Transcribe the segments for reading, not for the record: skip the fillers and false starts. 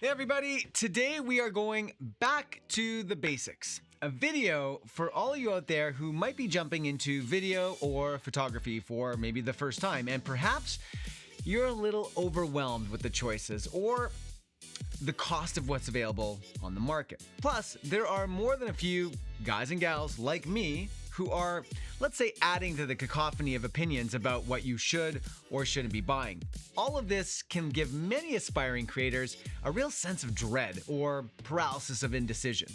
Hey everybody, today we are going back to the basics. A video for all of you out there who might be jumping into video or photography for maybe the first time, and perhaps you're a little overwhelmed with the choices or the cost of what's available on the market. Plus, there are more than a few guys and gals like me who are, let's say, adding to the cacophony of opinions about what you should or shouldn't be buying. All of this can give many aspiring creators a real sense of dread or paralysis of indecision.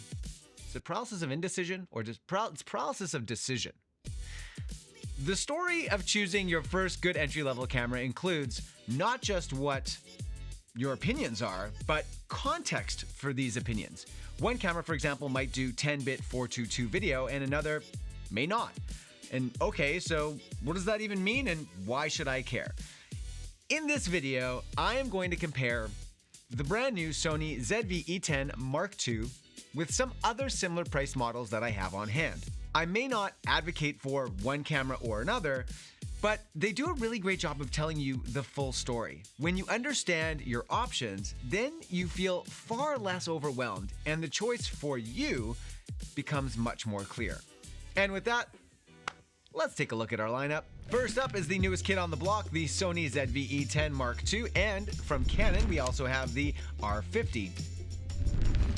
Is it paralysis of indecision or just it's paralysis of decision? The story of choosing your first good entry-level camera includes not just what your opinions are, but context for these opinions. One camera, for example, might do 10-bit 422 video and another may not. And okay, so what does that even mean and why should I care? In this video, I am going to compare the brand new Sony ZV-E10 Mk II with some other similar price models that I have on hand. I may not advocate for one camera or another, but they do a really great job of telling you the full story. When you understand your options, then you feel far less overwhelmed and the choice for you becomes much more clear. And with that, let's take a look at our lineup. First up is the newest kid on the block, the Sony ZV-E10 Mk II, and from Canon, we also have the R50.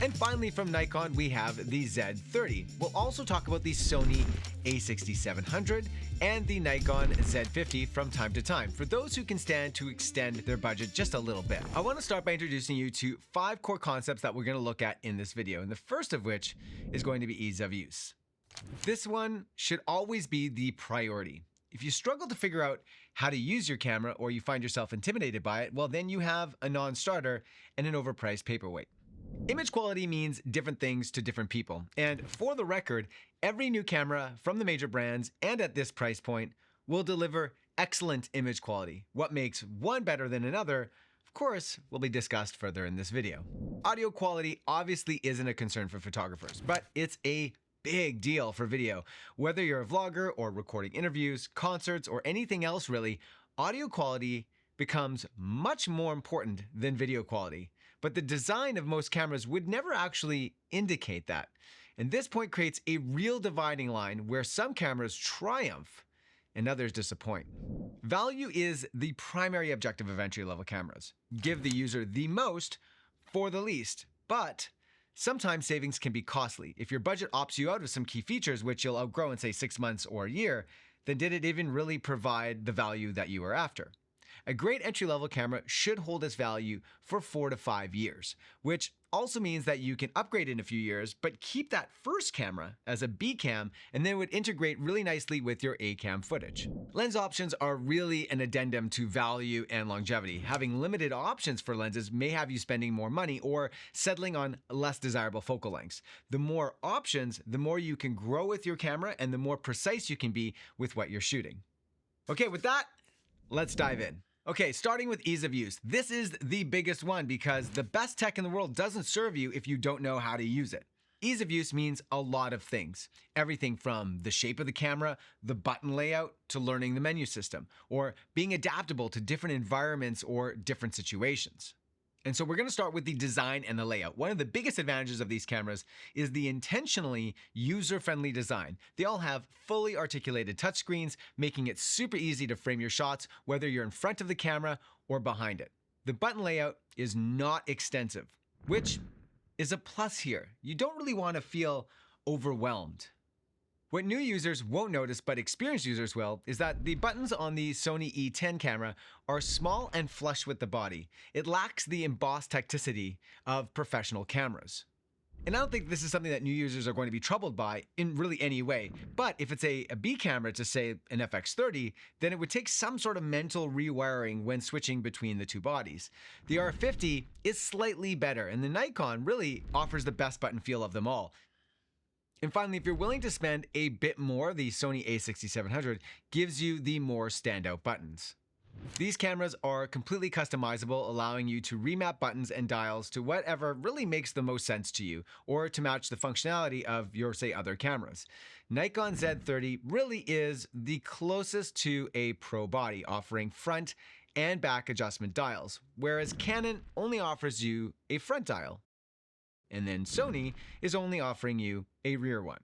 And finally from Nikon, we have the Z30. We'll also talk about the Sony A6700 and the Nikon Z50 from time to time, for those who can stand to extend their budget just a little bit. I want to start by introducing you to 5 core concepts that we're going to look at in this video, and the first of which is going to be ease of use. This one should always be the priority. If you struggle to figure out how to use your camera or you find yourself intimidated by it, well, then you have a non-starter and an overpriced paperweight. Image quality means different things to different people. And for the record, every new camera from the major brands and at this price point will deliver excellent image quality. What makes one better than another, of course, will be discussed further in this video. Audio quality obviously isn't a concern for photographers, but it's a big deal for video. Whether you're a vlogger or recording interviews, concerts, or anything else really, audio quality becomes much more important than video quality. But the design of most cameras would never actually indicate that. And this point creates a real dividing line where some cameras triumph and others disappoint. Value is the primary objective of entry-level cameras. Give the user the most for the least, but sometimes savings can be costly. If your budget opts you out of some key features, which you'll outgrow in say 6 months or a year, then did it even really provide the value that you were after? A great entry-level camera should hold its value for 4 to 5 years, which also means that you can upgrade in a few years, but keep that first camera as a B cam, and then it would integrate really nicely with your A cam footage. Lens options are really an addendum to value and longevity. Having limited options for lenses may have you spending more money or settling on less desirable focal lengths. The more options, the more you can grow with your camera and the more precise you can be with what you're shooting. Okay, with that, let's dive in. Okay, starting with ease of use. This is the biggest one because the best tech in the world doesn't serve you if you don't know how to use it. Ease of use means a lot of things. Everything from the shape of the camera, the button layout, to learning the menu system, or being adaptable to different environments or different situations. And so we're going to start with the design and the layout. One of the biggest advantages of these cameras is the intentionally user-friendly design. They all have fully articulated touchscreens, making it super easy to frame your shots, whether you're in front of the camera or behind it. The button layout is not extensive, which is a plus here. You don't really want to feel overwhelmed. What new users won't notice, but experienced users will, is that the buttons on the Sony E10 camera are small and flush with the body. It lacks the embossed tacticity of professional cameras. And I don't think this is something that new users are going to be troubled by in really any way. But if it's a B camera to say an FX30, then it would take some sort of mental rewiring when switching between the two bodies. The R50 is slightly better, and the Nikon really offers the best button feel of them all. And finally, if you're willing to spend a bit more, the Sony A6700 gives you the more standout buttons. These cameras are completely customizable, allowing you to remap buttons and dials to whatever really makes the most sense to you, or to match the functionality of your, say, other cameras. Nikon Z30 really is the closest to a pro body, offering front and back adjustment dials, whereas Canon only offers you a front dial. And then Sony is only offering you a rear one.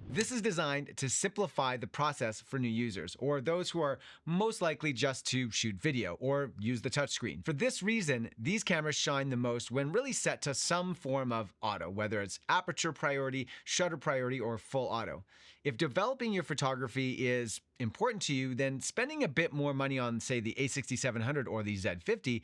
This is designed to simplify the process for new users, or those who are most likely just to shoot video or use the touchscreen. For this reason, these cameras shine the most when really set to some form of auto, whether it's aperture priority, shutter priority, or full auto. If developing your photography is important to you, then spending a bit more money on, say, the A6700 or the Z50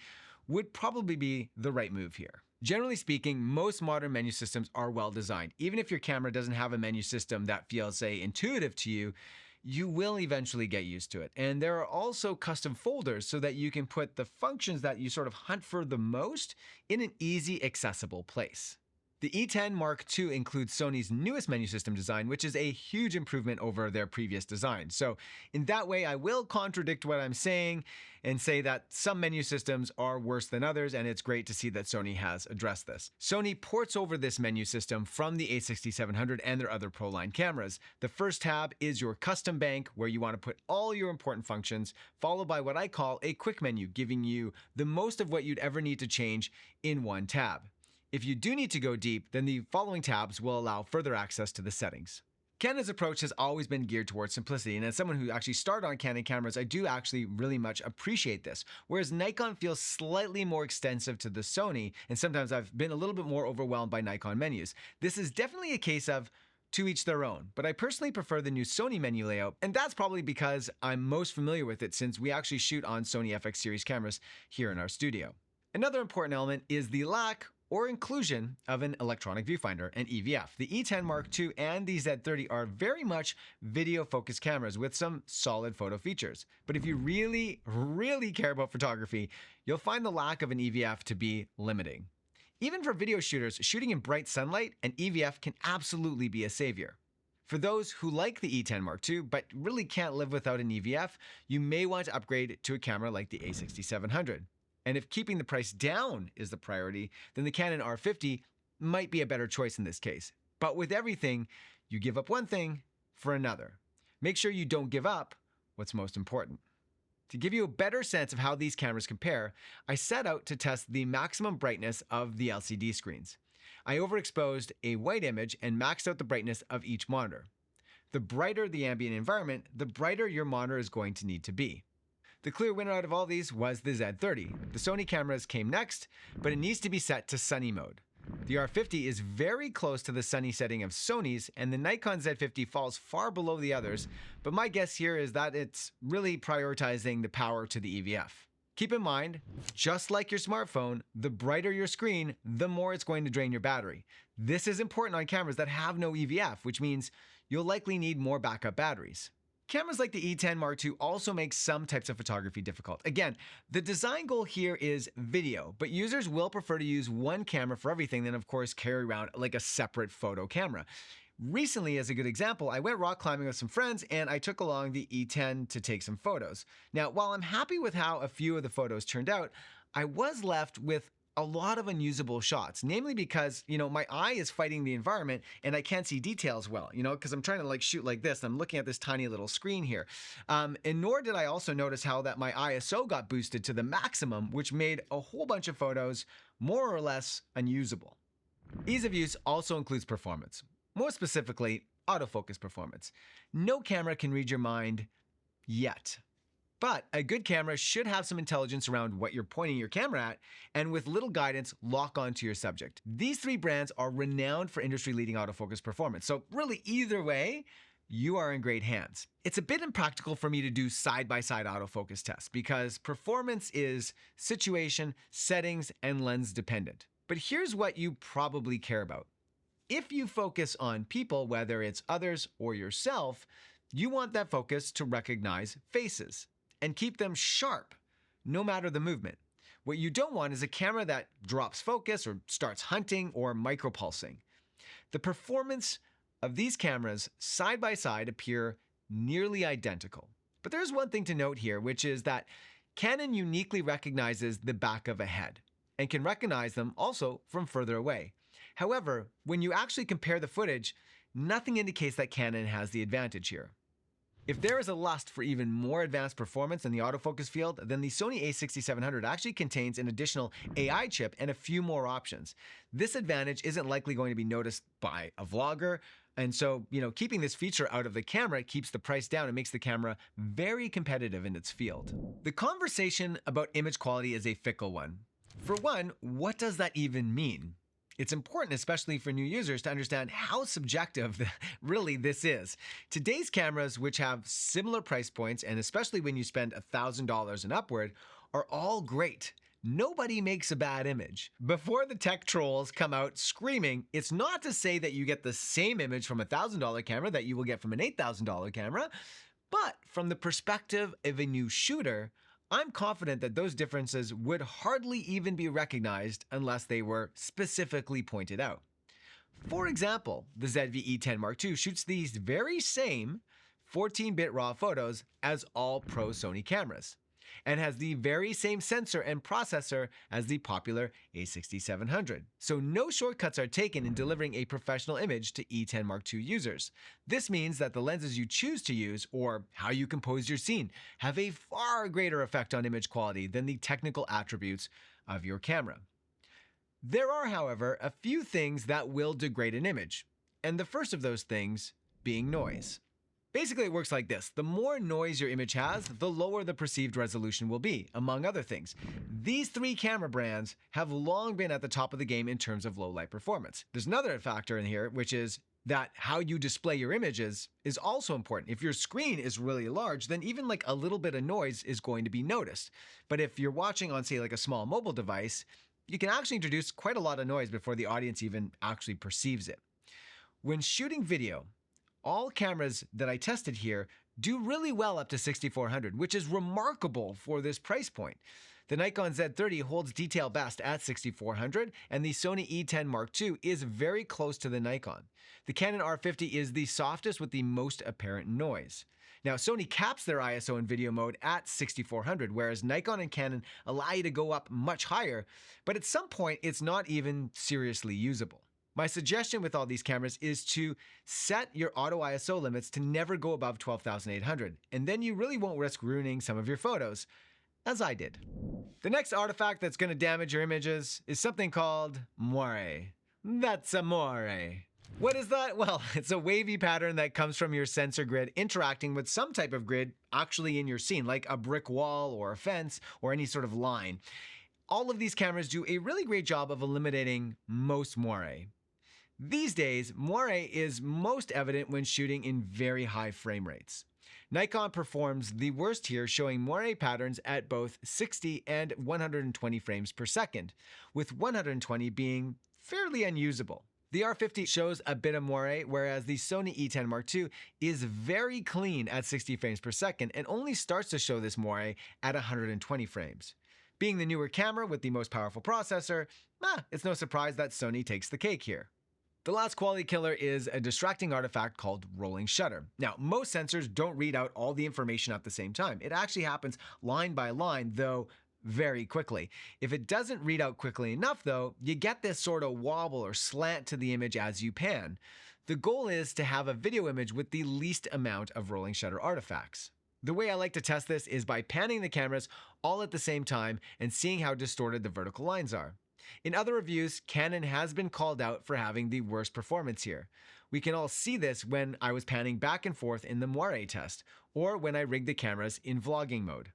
would probably be the right move here. Generally speaking, most modern menu systems are well designed. Even if your camera doesn't have a menu system that feels, say, intuitive to you, you will eventually get used to it. And there are also custom folders so that you can put the functions that you sort of hunt for the most in an easy, accessible place. The E10 Mark II includes Sony's newest menu system design, which is a huge improvement over their previous design. So in that way, I will contradict what I'm saying and say that some menu systems are worse than others, and it's great to see that Sony has addressed this. Sony ports over this menu system from the A6700 and their other Pro line cameras. The first tab is your custom bank, where you want to put all your important functions, followed by what I call a quick menu, giving you the most of what you'd ever need to change in one tab. If you do need to go deep, then the following tabs will allow further access to the settings. Canon's approach has always been geared towards simplicity, and as someone who actually started on Canon cameras, I do actually really much appreciate this. Whereas Nikon feels slightly more extensive to the Sony, and sometimes I've been a little bit more overwhelmed by Nikon menus. This is definitely a case of to each their own, but I personally prefer the new Sony menu layout, and that's probably because I'm most familiar with it since we actually shoot on Sony FX series cameras here in our studio. Another important element is the lack or inclusion of an electronic viewfinder, an EVF. The E10 Mark II and the Z30 are very much video-focused cameras with some solid photo features. But if you really, really care about photography, you'll find the lack of an EVF to be limiting. Even for video shooters shooting in bright sunlight, an EVF can absolutely be a savior. For those who like the E10 Mark II but really can't live without an EVF, you may want to upgrade to a camera like the A6700. And if keeping the price down is the priority, then the Canon R50 might be a better choice in this case. But with everything, you give up one thing for another. Make sure you don't give up what's most important. To give you a better sense of how these cameras compare, I set out to test the maximum brightness of the LCD screens. I overexposed a white image and maxed out the brightness of each monitor. The brighter the ambient environment, the brighter your monitor is going to need to be. The clear winner out of all these was the Z30. The Sony cameras came next, but it needs to be set to sunny mode. The R50 is very close to the sunny setting of Sony's, and the Nikon Z50 falls far below the others, but my guess here is that it's really prioritizing the power to the EVF. Keep in mind, just like your smartphone, the brighter your screen, the more it's going to drain your battery. This is important on cameras that have no EVF, which means you'll likely need more backup batteries. Cameras like the E10 Mark II also make some types of photography difficult. Again, the design goal here is video, but users will prefer to use one camera for everything than, of course, carry around like a separate photo camera. Recently, as a good example, I went rock climbing with some friends and I took along the E10 to take some photos. Now, while I'm happy with how a few of the photos turned out, I was left with a lot of unusable shots, namely because, my eye is fighting the environment and I can't see details well, because I'm trying to shoot like this and I'm looking at this tiny little screen here. And nor did I also notice how that my ISO got boosted to the maximum, which made a whole bunch of photos more or less unusable. Ease of use also includes performance. More specifically, autofocus performance. No camera can read your mind yet. But a good camera should have some intelligence around what you're pointing your camera at, and with little guidance, lock onto your subject. These three brands are renowned for industry-leading autofocus performance, so really either way, you are in great hands. It's a bit impractical for me to do side-by-side autofocus tests because performance is situation, settings, and lens dependent. But here's what you probably care about. If you focus on people, whether it's others or yourself, you want that focus to recognize faces and keep them sharp, no matter the movement. What you don't want is a camera that drops focus or starts hunting or micropulsing. The performance of these cameras side by side appear nearly identical. But there's one thing to note here, which is that Canon uniquely recognizes the back of a head and can recognize them also from further away. However, when you actually compare the footage, nothing indicates that Canon has the advantage here. If there is a lust for even more advanced performance in the autofocus field, then the Sony a6700 actually contains an additional AI chip and a few more options. This advantage isn't likely going to be noticed by a vlogger, and so, keeping this feature out of the camera keeps the price down and makes the camera very competitive in its field. The conversation about image quality is a fickle one. For one, what does that even mean? It's important, especially for new users, to understand how subjective really this is. Today's cameras, which have similar price points, and especially when you spend $1,000 and upward, are all great. Nobody makes a bad image. Before the tech trolls come out screaming, it's not to say that you get the same image from a $1,000 camera that you will get from an $8,000 camera, but from the perspective of a new shooter, I'm confident that those differences would hardly even be recognized unless they were specifically pointed out. For example, the ZV-E10 Mk II shoots these very same 14-bit RAW photos as all pro Sony cameras, and has the very same sensor and processor as the popular a6700. So no shortcuts are taken in delivering a professional image to E10 Mk II users. This means that the lenses you choose to use, or how you compose your scene, have a far greater effect on image quality than the technical attributes of your camera. There are, however, a few things that will degrade an image, and the first of those things being noise. Basically, it works like this. The more noise your image has, the lower the perceived resolution will be, among other things. These three camera brands have long been at the top of the game in terms of low light performance. There's another factor in here, which is that how you display your images is also important. If your screen is really large, then even like a little bit of noise is going to be noticed. But if you're watching on, say, like a small mobile device, you can actually introduce quite a lot of noise before the audience even actually perceives it. When shooting video, all cameras that I tested here do really well up to 6400, which is remarkable for this price point. The Nikon Z30 holds detail best at 6400, and the Sony E10 Mk II is very close to the Nikon. The Canon R50 is the softest with the most apparent noise. Now, Sony caps their ISO in video mode at 6400, whereas Nikon and Canon allow you to go up much higher, but at some point it's not even seriously usable. My suggestion with all these cameras is to set your auto ISO limits to never go above 12,800, and then you really won't risk ruining some of your photos, as I did. The next artifact that's going to damage your images is something called moire. That's amore. What is that? Well, it's a wavy pattern that comes from your sensor grid interacting with some type of grid actually in your scene, like a brick wall or a fence or any sort of line. All of these cameras do a really great job of eliminating most moire. These days, moire is most evident when shooting in very high frame rates. Nikon performs the worst here, showing moire patterns at both 60 and 120 frames per second, with 120 being fairly unusable. The R50 shows a bit of moire, whereas the Sony E10 Mk II is very clean at 60 frames per second and only starts to show this moire at 120 frames. Being the newer camera with the most powerful processor, it's no surprise that Sony takes the cake here. The last quality killer is a distracting artifact called rolling shutter. Now, most sensors don't read out all the information at the same time. It actually happens line by line, though very quickly. If it doesn't read out quickly enough, though, you get this sort of wobble or slant to the image as you pan. The goal is to have a video image with the least amount of rolling shutter artifacts. The way I like to test this is by panning the cameras all at the same time and seeing how distorted the vertical lines are. In other reviews, Canon has been called out for having the worst performance here. We can all see this when I was panning back and forth in the moire test, or when I rigged the cameras in vlogging mode.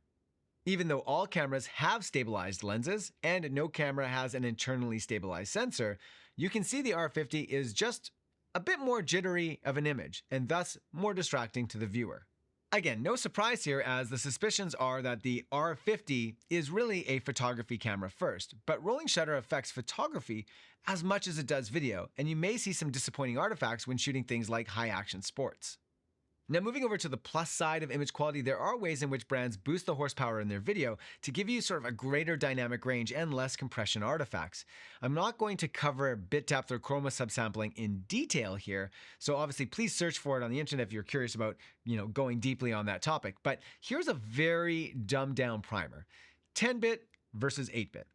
Even though all cameras have stabilized lenses, and no camera has an internally stabilized sensor, you can see the R50 is just a bit more jittery of an image, and thus more distracting to the viewer. Again, no surprise here, as the suspicions are that the R50 is really a photography camera first, but rolling shutter affects photography as much as it does video, and you may see some disappointing artifacts when shooting things like high-action sports. Now, moving over to the plus side of image quality, there are ways in which brands boost the horsepower in their video to give you sort of a greater dynamic range and less compression artifacts. I'm not going to cover bit depth or chroma subsampling in detail here, so obviously please search for it on the internet if you're curious about, going deeply on that topic. But here's a very dumbed down primer. 10-bit versus 8-bit.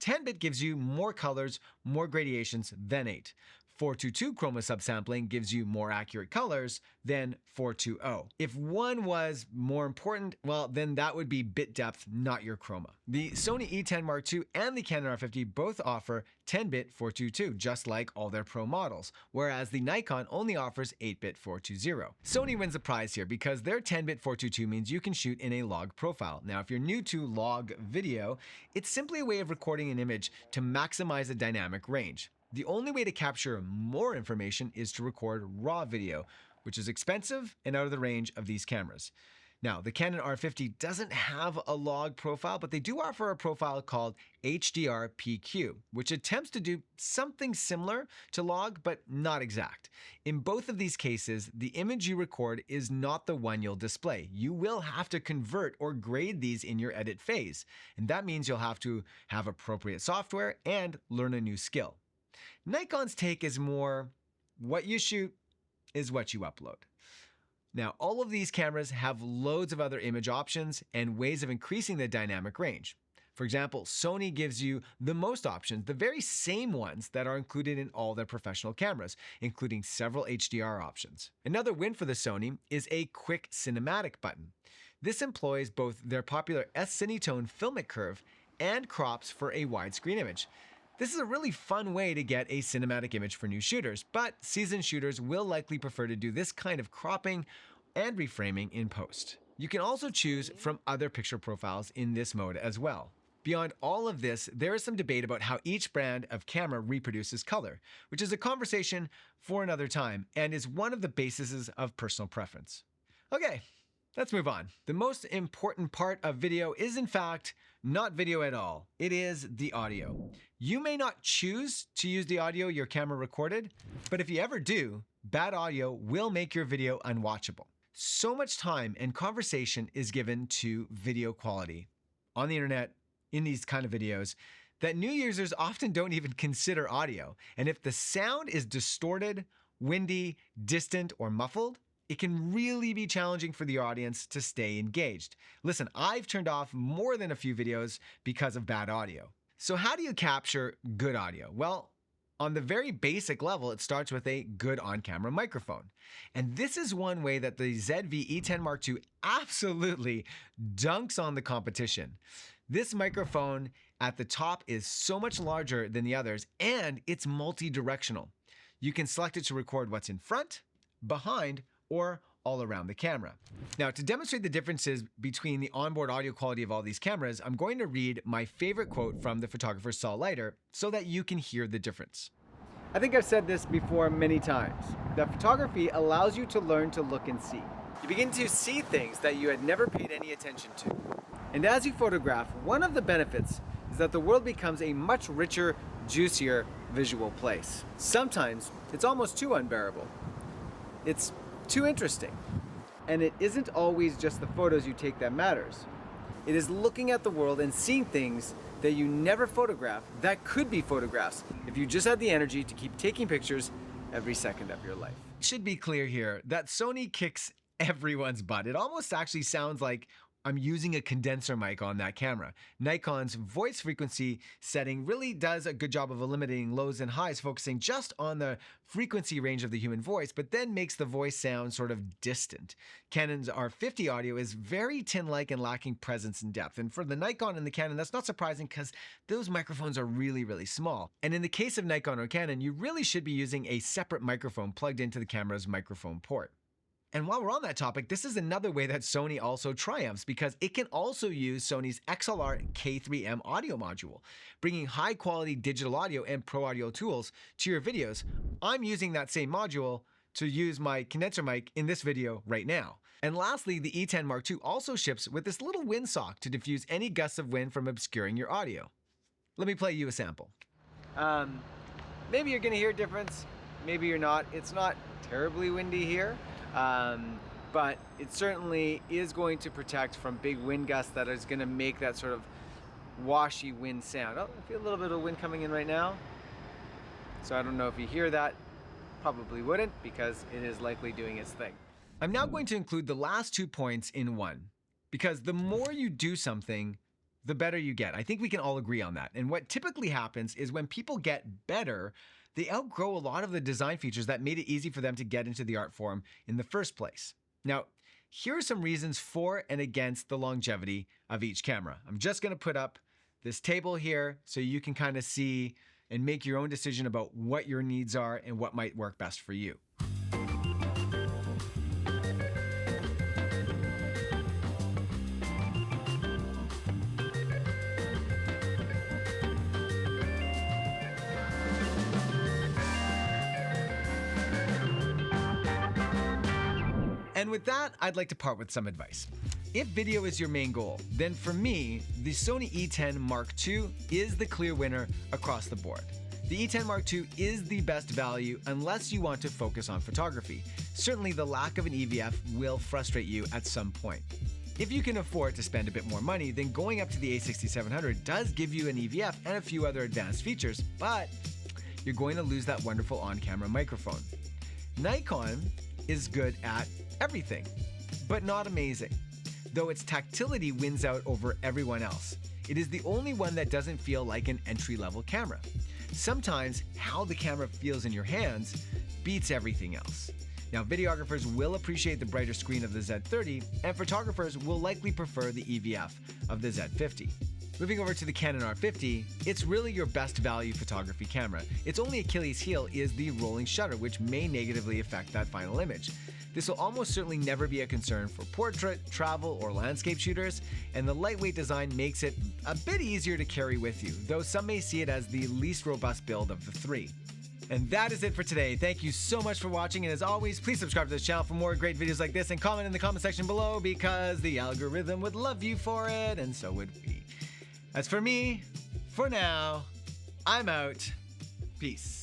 10-bit gives you more colors, more gradations than 8. 422 chroma subsampling gives you more accurate colors than 420. If one was more important, well, then that would be bit depth, not your chroma. The Sony ZV-E10 Mk II and the Canon R50 both offer 10-bit 422, just like all their Pro models, whereas the Nikon only offers 8-bit 420. Sony wins the prize here because their 10-bit 422 means you can shoot in a log profile. Now, if you're new to log video, it's simply a way of recording an image to maximize the dynamic range. The only way to capture more information is to record raw video, which is expensive and out of the range of these cameras. Now, the Canon R50 doesn't have a log profile, but they do offer a profile called HDR-PQ, which attempts to do something similar to log, but not exact. In both of these cases, the image you record is not the one you'll display. You will have to convert or grade these in your edit phase, and that means you'll have to have appropriate software and learn a new skill. Nikon's take is more, what you shoot is what you upload. Now, all of these cameras have loads of other image options and ways of increasing the dynamic range. For example, Sony gives you the most options, the very same ones that are included in all their professional cameras, including several HDR options. Another win for the Sony is a quick cinematic button. This employs both their popular S-Cinetone filmic curve and crops for a widescreen image. This is a really fun way to get a cinematic image for new shooters, but seasoned shooters will likely prefer to do this kind of cropping and reframing in post. You can also choose from other picture profiles in this mode as well. Beyond all of this, there is some debate about how each brand of camera reproduces color, which is a conversation for another time and is one of the bases of personal preference. Okay, let's move on. The most important part of video is in fact not video at all. It is the audio. You may not choose to use the audio your camera recorded, but if you ever do, bad audio will make your video unwatchable. So much time and conversation is given to video quality on the internet, in these kind of videos, that new users often don't even consider audio. And if the sound is distorted, windy, distant, or muffled, it can really be challenging for the audience to stay engaged. Listen, I've turned off more than a few videos because of bad audio. So how do you capture good audio? Well, on the very basic level, it starts with a good on-camera microphone. And this is one way that the ZV-E10 Mk II absolutely dunks on the competition. This microphone at the top is so much larger than the others, and it's multi-directional. You can select it to record what's in front, behind, or all around the camera. Now, to demonstrate the differences between the onboard audio quality of all these cameras, I'm going to read my favorite quote from the photographer Saul Leiter so that you can hear the difference. I think I've said this before many times, that photography allows you to learn to look and see. You begin to see things that you had never paid any attention to. And as you photograph, one of the benefits is that the world becomes a much richer, juicier visual place. Sometimes it's almost too unbearable. It's too interesting. And it isn't always just the photos you take that matters. It is looking at the world and seeing things that you never photographed that could be photographs if you just had the energy to keep taking pictures every second of your life. It should be clear here that Sony kicks everyone's butt. It almost actually sounds like I'm using a condenser mic on that camera. Nikon's voice frequency setting really does a good job of eliminating lows and highs, focusing just on the frequency range of the human voice, but then makes the voice sound sort of distant. Canon's R50 audio is very tin-like and lacking presence and depth. And for the Nikon and the Canon, that's not surprising because those microphones are really, really small. And in the case of Nikon or Canon, you really should be using a separate microphone plugged into the camera's microphone port. And while we're on that topic, this is another way that Sony also triumphs because it can also use Sony's XLR K3M audio module, bringing high quality digital audio and pro audio tools to your videos. I'm using that same module to use my condenser mic in this video right now. And lastly, the E10 Mk II also ships with this little windsock to diffuse any gusts of wind from obscuring your audio. Let me play you a sample. Maybe you're gonna hear a difference, maybe you're not. It's not terribly windy here. But it certainly is going to protect from big wind gusts that is going to make that sort of washy wind sound. Oh, I feel a little bit of wind coming in right now. So I don't know if you hear that. Probably wouldn't because it is likely doing its thing. I'm now going to include the last 2 points in one because the more you do something, the better you get. I think we can all agree on that. And what typically happens is when people get better, they outgrow a lot of the design features that made it easy for them to get into the art form in the first place. Now, here are some reasons for and against the longevity of each camera. I'm just going to put up this table here so you can kind of see and make your own decision about what your needs are and what might work best for you. And with that, I'd like to part with some advice. If video is your main goal, then for me, the Sony ZV-E10 Mk II is the clear winner across the board. The E10 Mk II is the best value unless you want to focus on photography. Certainly the lack of an EVF will frustrate you at some point. If you can afford to spend a bit more money, then going up to the A6700 does give you an EVF and a few other advanced features, but you're going to lose that wonderful on-camera microphone. Nikon is good at everything, but not amazing. Though its tactility wins out over everyone else. It is the only one that doesn't feel like an entry-level camera. Sometimes how the camera feels in your hands beats everything else. Now, videographers will appreciate the brighter screen of the Z30, and photographers will likely prefer the EVF of the Z50. Moving over to the Canon R50, it's really your best value photography camera. Its only Achilles heel is the rolling shutter, which may negatively affect that final image. This will almost certainly never be a concern for portrait, travel, or landscape shooters, and the lightweight design makes it a bit easier to carry with you, though some may see it as the least robust build of the three. And that is it for today. Thank you so much for watching, and as always, please subscribe to this channel for more great videos like this, and comment in the comment section below because the algorithm would love you for it, and so would we. As for me, for now, I'm out. Peace.